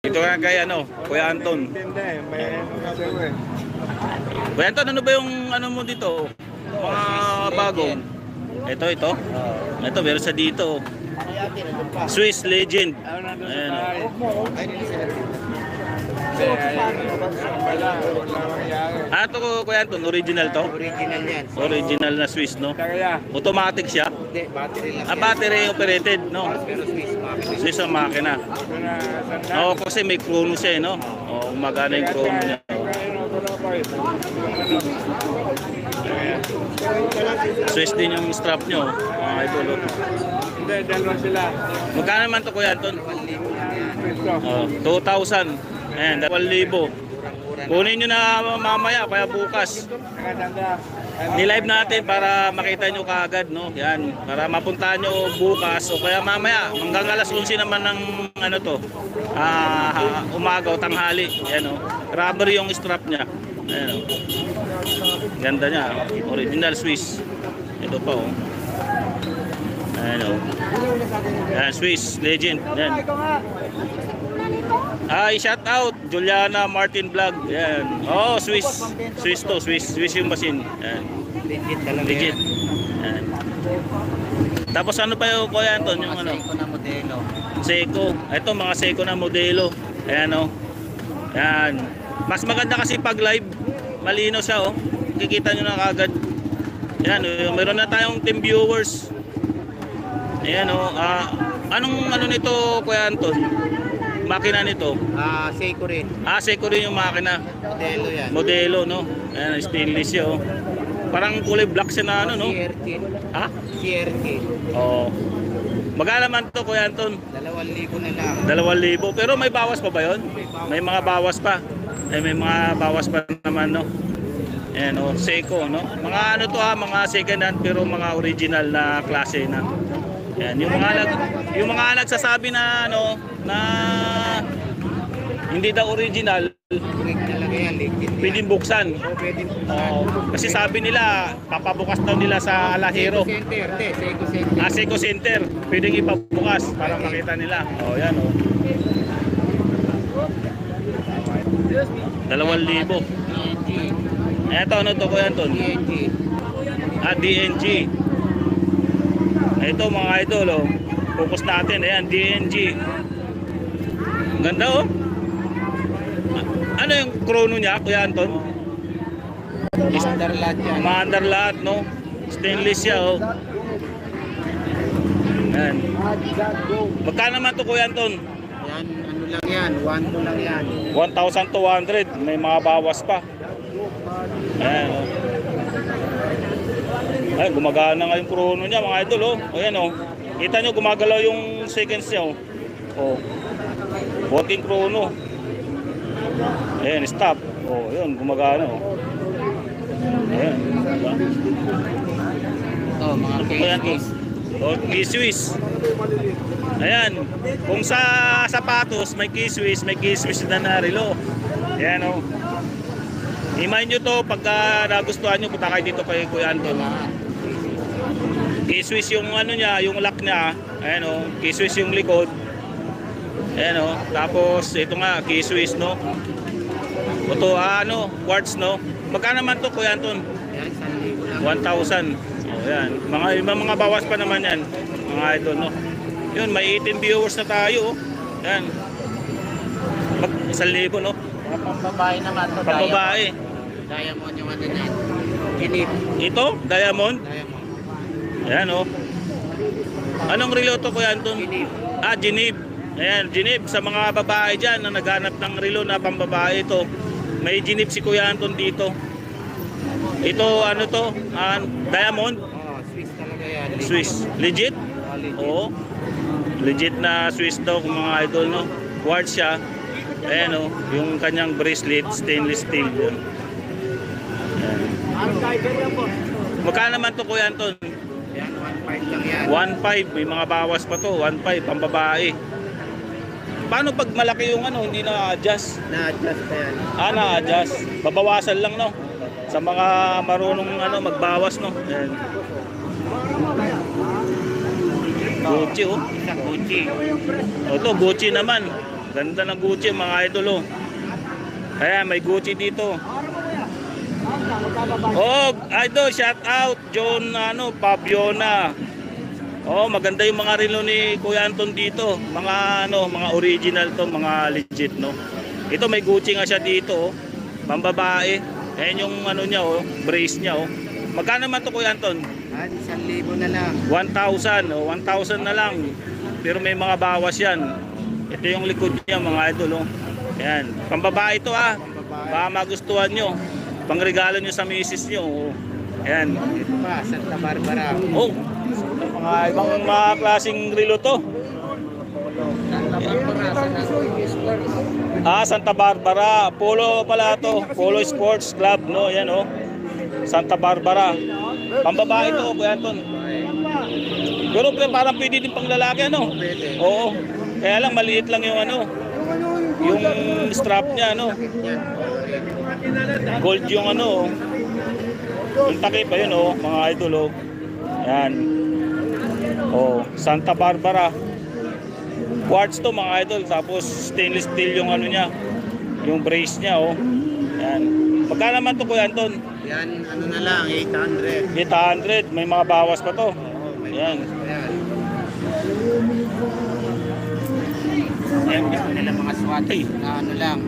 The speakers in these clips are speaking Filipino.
Ito nga kay ano, Kuya Anton. Hindi, may ano kasi ko eh. Kuya Anton, ano ba yung ano mo dito? Mga bagong. Ito. Ito, meron sa dito. Swiss Legend. Ano na doon sa Ayan, bahay? Wala mangyari. ito ko, Kuya Anton, original to? Original yan. Original na Swiss, no? Kaya, Automatic siya. Hindi, battery lang. Battery operated, no? Pero Swiss makina. Swiss ang makina. ito na sandal. Oo, kasi may chrono siya, no? Oo, magana yung chrono niya. Swiss din yung strap nyo, mga idol. Hindi, dalawa sila. Magkano naman to, Kuya Anton? Ito. 2,000. Ayan, 2,000. Kunin nyo na mamaya, kaya bukas. Nakatanda. Ni-live natin para makita nyo kaagad, no? Yan, para mapuntahan nyo bukas o kaya mamaya, hanggang alas 11 naman ng ano to, umaga o tanghali. Yan, no? Rubber yung strap niya. Ayan, no? Ganda niya, original Swiss. Ito pa, oh. Ayan, no? Ayan, Swiss Legend. Yan. Shout out Juliana Martin Vlog. Yan. Oh, Swiss. Swiss to, Swiss yung machine. Yan. Legit talaga Legit. Yan. Tapos ano pa yung Kuya Anton, yung ano? Seiko na modelo. Seiko. Ito mga Seiko na modelo. Ayan, oh. Yan. Mas maganda kasi pag live, malinaw siya, oh. Kikita nyo na kagad. Yan, meron na tayong team viewers. Ayan, oh. Anong ano nito, Kuya Anton? Makina nito? Seiko rin. Seiko rin yung makina. Modelo yan. Modelo, no? Ayan, stainless siya, oh. Parang kulay black siya na ano, no? CRT. Ha? CRT. Oo. Magkano naman to, Kuya Anton? 2,000 na lang. 2,000. Pero may bawas pa ba yun? May mga bawas pa. May mga bawas pa naman, no? Ayan, oh. Seiko, no? Mga ano to, mga second hand pero mga original na klase na. Ayan, yung mga nagsasabi na ano, na hindi daw original, Correct talaga yan. Legit yan. pwedeng buksan. Pwede Kasi sabi nila, papabukas daw nila sa Alahero. Center. Hindi, Seiko Center. Seiko Center, pwedeng ipabukas para makita nila. Yan, oh. 2,000. DNG. Eto, ano to, Kuya Anton? DNG. DNG. Ito mga idol, oh. Focus natin, ayan, DNG. Ganda, oh. Ano yung chrono niya, Kuya Anton? Standard lahat yan. Maandar lahat, no? Stainless siya, oh. Ayan. Magkano naman to, Kuya Anton? Yan, ano lang yan. 1,2 lang yan. 1,200. May mga bawas pa. Ayan, oh. Ay, gumagana nga yung chrono niya, mga idol, oh. Ayan, oh. Kita nyo, gumagalaw yung seconds niya, oh. Oh. Working chrono. Ayan, stop. Oh, ayan, gumagana, oh. Ayan. Ito, mga Ayan, case. oh, key Swiss. Ayan, kung sa sapatos may key Swiss na relo. Ayan, oh. Imayin nyo to pagka nagustuhan nyo, punta kayo dito kay Kuya Anton. Key Swiss yung ano niya, yung lock niya. Ayan, oh, key Swiss yung likod. Ayan, oh. Tapos ito nga, key Swiss, no. Ito, ano, quartz, no. Magkano naman to, Kuya Anton? Yan, 1,000 lang. 1,000. Oh, yan. Mga bawas pa naman yan, mga idol, no. Yun, may 18 viewers na tayo, oh. Yan. 1,000, no. Mga pambabae naman to. Pambabae. Diamond yung ano niyan. Ginip. Ito, diamond. Diamond. Ayan, oh. Anong relo to, Kuya Anton? Ginip. Ginip. Ayan, Ginip. Sa mga babae dyan na naghanap ng relo na pambabae ito, may Ginip si Kuya Anton dito. Ito, ano to? Diamond? Swiss talaga yan. Swiss. Legit? Legit. Oo. Legit na Swiss daw kung mga idol, no? Quartz siya. Ayan, oh. Yung kanyang bracelet, stainless steel. Yun. Ayan. Magkano naman to, Kuya Anton? Yan, 1,500 lang yan. 1,500. May mga bawas pa to. 1,500. Pambabae. Paano pag malaki yung ano, hindi na-adjust? Na-adjust pa yan. Na-adjust. Babawasan lang, no? Sa mga marunong ano, magbawas, no? Ayan. Gucci, oh. Isa Gucci. Ito, Gucci naman. Ganda ng Gucci mga idol, oh. Ayan, may Gucci dito. Oh, idol, shout out John Pabiona. Oh, maganda yung mga relo ni Kuya Anton dito. Mga mga original to, mga legit, no. Ito may Gucci nga siya dito, oh. Pambabae. Ayan yung niya, oh, brace niya, oh. Magkano naman to, Kuya Anton? 1,000 na lang. 1,000, oh, 1,000 na lang. Pero may mga bawas yan. Ito yung likod niya mga idol, oh. Ayan, pambabae ito, ah. Baka magustuhan nyo. Pangregalo nyo sa misis nyo, oh. Ayan. Ito pa, Santa Barbara. Oh, mga ibang mga klaseng relo to. Santa Barbara. Santa Barbara. Polo pala to. Polo Sports Club, no? Ayan, oh. Santa Barbara. Pambabae to, Kuya Anton. Pero parang pwede din pang lalaki, ano? Oo. Kaya lang maliit lang yung yung strap niya, gold yung yung takip, ayun, oh, mga idol, oh. Ayan. Oh, Santa Barbara. Quartz to mga idol, tapos stainless steel yung niya, yung brace niya, oh. Ayan. Magkano naman to, Kuya Anton? Yan, na lang, 800. 800, may mga bawas pa to. Ayan. Ayan, gusto nila mga SWAT na lang.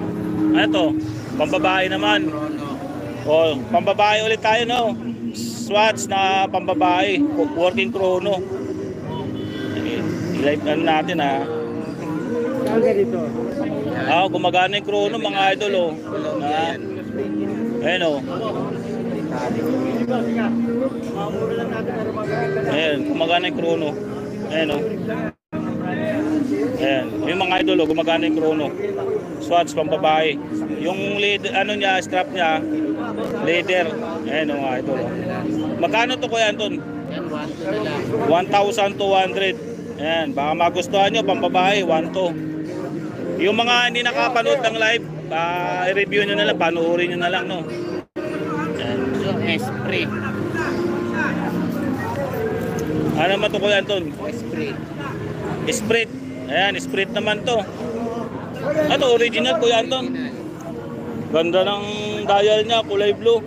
Ano to? Pambabae naman. Oh, pambabae ulit tayo, no? Swatch na pambabae, working chrono. I-live natin, ha. dito. Gumagana yung chrono mga idol, oh. Ayan, oh. Ayan, gumagana yung chrono. Ayan, oh. Ayan, yung mga idol, oh, gumagana yung chrono. Swatch pambabae. Yung lead, niya, strap niya, leather. Ayan, mga idol, oh. Magkano to, Kuya Anton? Yan, 1,200 na lang. 1,200. Ayan, baka magustuhan nyo, pambabae, 1,200. Yung mga hindi nakapanood ng live, i-review nyo na lang, panuorin nyo na lang, no? Ayan. So, Esprit. Ano naman to, Kuya Anton? Esprit. Esprit. Ayan, Esprit naman to. Ito, original, Kuya Anton. Ganda ng dial niya, kulay blue.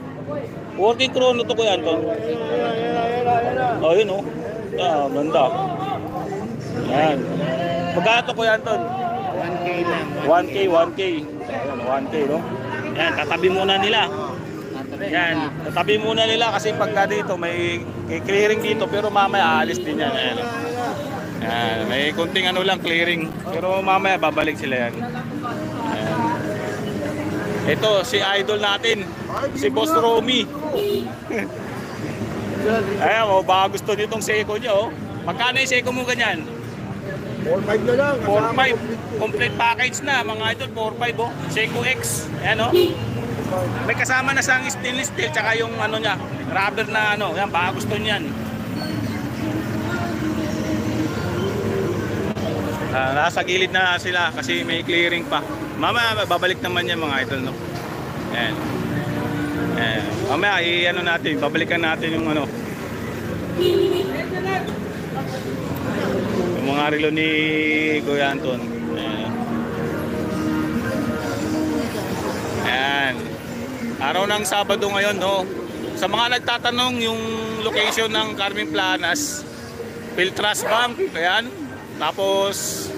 Working chrono to, Kuya Anton. Oh, yun, oh. Ganda. Ayan. Magkano to, Kuya Anton? 1K lang. 1K. Ayan, 1K, no? Ayan, tatabi muna nila. Ayan, tatabi muna nila kasi pagka dito may clearing dito pero mamaya aalis din yan. Ayan, ayan, may kunting lang clearing pero mamaya babalik sila yan. Ayan. Ito si idol natin, si Boss Romy. Ayan, oh, baka gusto niyo itong Seiko niya, oh. Magkano yung Seiko mo ganyan? 4,500 na lang. 4,500. Complete package na mga idol, 4,500, oh. Seiko X. Ayan, oh. May kasama na sang stainless steel tsaka yung niya, rubber na yan, baka gusto niyan. Nasa gilid na sila kasi may clearing pa. Mamaya babalik naman yan mga idol, no. Ayan. Ayan. Mamaya natin, babalikan natin yung yung mga relo ni Kuya Anton. Ayan. Ayan. Araw ng Sabado ngayon, no. Sa mga nagtatanong yung location ng Carmen Planas, Piltras Bank, ayan. Tapos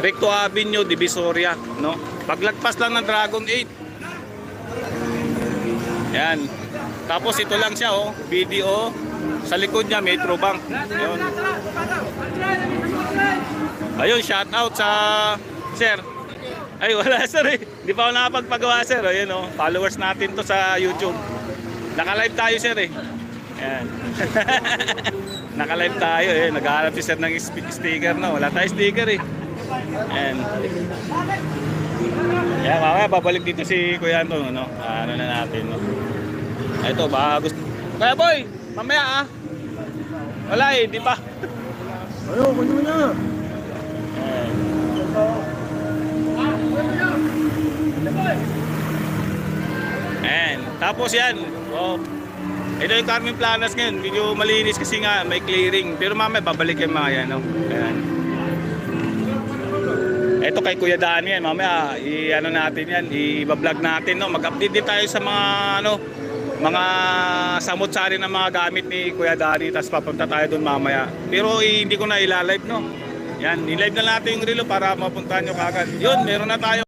Recto Avenue, Divisoria, no. Paglagpas lang ng Dragon 8. Ayan. Tapos ito lang siya, oh, BDO. Sa likod niya Metro Bank. Ayun. Ayun, shout out sa sir. Ay, wala sir, eh. Hindi pa ako nakapagpagawa sir. Ayun, oh. Followers natin to sa YouTube. Naka-live tayo sir, eh. Ayan. Naka-live tayo, eh. Naghahanap si sir ng sticker, no. Wala tayo sticker, eh. Ayan. Ayan, mamaya babalik dito si Kuya Anton, no. Ano na natin, no. Ito, baka gusto. Kaya boy, mamaya, wala, eh. Di pa. Ano, kunin mo na. Ayan. Ayan. Tapos yan, oh. Ito yung Carmen Planas ngayon, medyo malinis kasi nga may clearing. Pero mamaya babalik yung mga yan, no? Ayan. Ito kay Kuya Dani yan. Mamaya, i-ano natin yan, i-vlog natin, no? Mag-update din tayo sa mga, ano, mga samot-sari ng mga gamit ni Kuya Dani. Tapos papunta tayo doon mamaya. Pero hindi ko na ilalive, no? Yan, i-live na natin yung relo para mapuntahan nyo kagad. Yun, meron na tayo.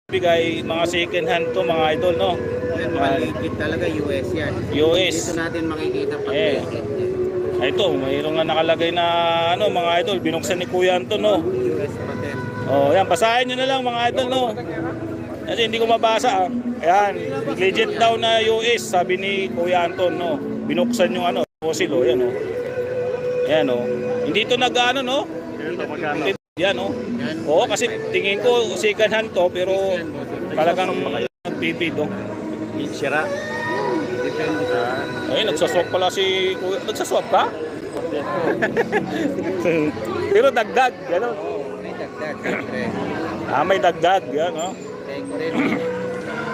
Bigay mga second hand to mga idol, no? Yan, maligit talaga US yan. US. Dito natin makikita pag Eh. ligit. Ito, mayroong nga nakalagay na ano mga idol, binuksan ni Kuya Anton, no? US patent. Oh, yan, basahin nyo na lang mga idol, no? Kasi hindi ko mabasa, ah. Ayan, legit daw na US, sabi ni Kuya Anton, no? Binuksan yung ano, fossil, oh, yan, oh. Ayan, oh. Hindi ito nag-ano, no? Yan, oh. Yan. Oo, kasi tingin ko second hand to, pero talagang nagpipid, oh. Sira. Depende sa... Ay, nagsaswap pala si Kuya. Nagsaswap ka? Pero dagdag, gano'n. May dagdag, siyempre. May dagdag, yan, oh. Take ko rin.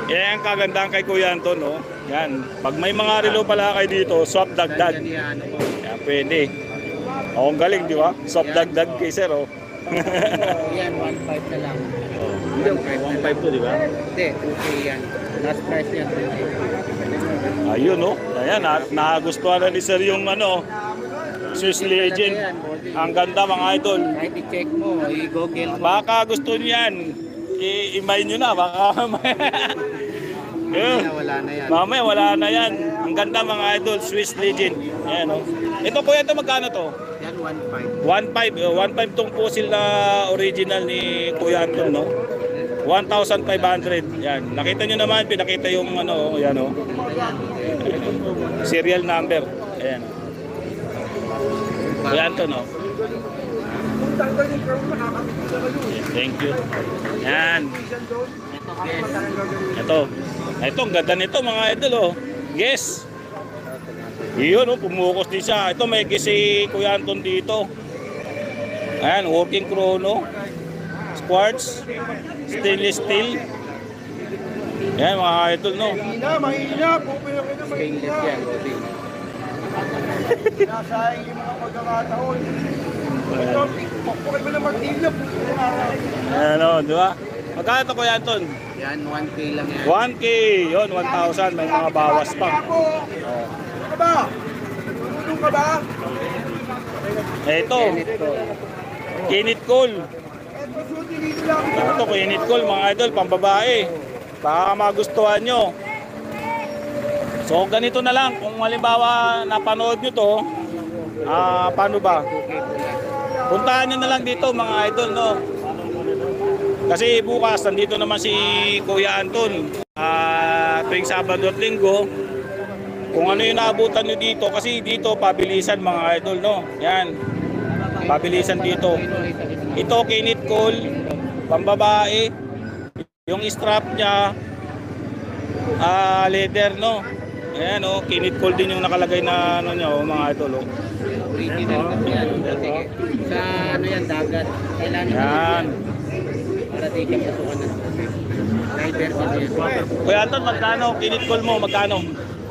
Yan ang kagandahan kay Kuya Anton, no? Yan. Pag may mga relo pala kayo dito, swap dagdag. Yan, yan, ano mo. Yan, pwede. Ang galing, di ba? Swap dagdag kay sir, oh. Yan, 1.5 na lang. 1.5 to, di ba? Hindi, okay yan. Last price niya, 2.5. Ayun, no? Ayan, nagustuhan na ni sir yung ano, Swiss Legend. Ang ganda, mga idol. Kahit i-check mo, i-google mo. Baka gusto niyan, i-imay nyo na, baka mamaya. Mamaya wala na yan. Mamaya wala na yan. Ang ganda mga idol, Swiss Legend. Ayan, no? Ito kuya, ito magkano to? Yan, 1.5. 1.5 tong fossil na original ni Kuya Anton, no? 1,500. Yan. Nakita nyo naman, pinakita yung ano, yan, no? Serial number. Ayan. Kuya Anton, no? Thank you. Yan. Ito. Ito, ang ganda nito mga idol, oh. Guess. Iyon, oh, pumukos din siya. Ito, may guess si Kuya Anton dito. Ayan, working chrono. Quartz. Stainless steel. Ayan, mga idol, no? Stainless yan, Bobby. Nasayang yung mga pagkakataon. Ito, pakpukay mo na mag-ilap. Ayan, oh, di ba? Magkano ito, Kuya Anton? Yan, 1K lang yan. 1K. Yun, 1,000. May mga bawas pa. Oh. Ano ka ba? Tulong ka ba? Ito, Ganit ko. Kinit Cole. Eh, pasuti dito lang. Ito, Kinit Cole, mga idol, pambabae. Baka magustuhan nyo. So, ganito na lang. Kung halimbawa napanood nyo to, paano ba? Puntahan nyo na lang dito, mga idol, no? Kasi bukas, nandito naman si Kuya Anton. tuwing Sabado at Linggo. Kung ano yung naabutan nyo dito, kasi dito pabilisan mga idol, no? Yan, pabilisan dito. Ito kinit call, pambabae. Yung strap niya, leather, no? Ayan, oh, kinit call din yung nakalagay na ano niya, oh, mga idol, oh. Original kasi yan. Sa ano yan, dagat. Kailangan Yan. para di ka pasukan ng driver din yan. Kuya Anton, magkano? Kinit call mo, magkano?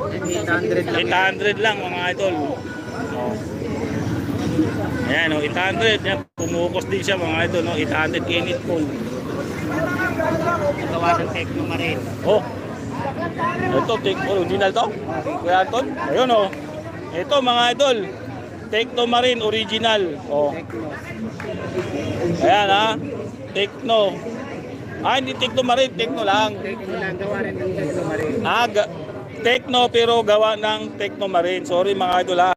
800 lang. 800 lang mga idol. Oh. Ayan, oh, 800. Yan, pumukos din siya mga idol, no? 800 kinit call. Gawa ng Tecno Marine. Oh. Ito, original to? Kuya Anton? Ayun, oh. Ito mga idol. Tecno Marine original. Oh. Ayan, ha. Tecno. Hindi Tecno Marine, Tecno lang. Tecno lang, gawa rin ng Tecno Marine. Tecno pero gawa ng Tecno Marine. Sorry mga idol, ha.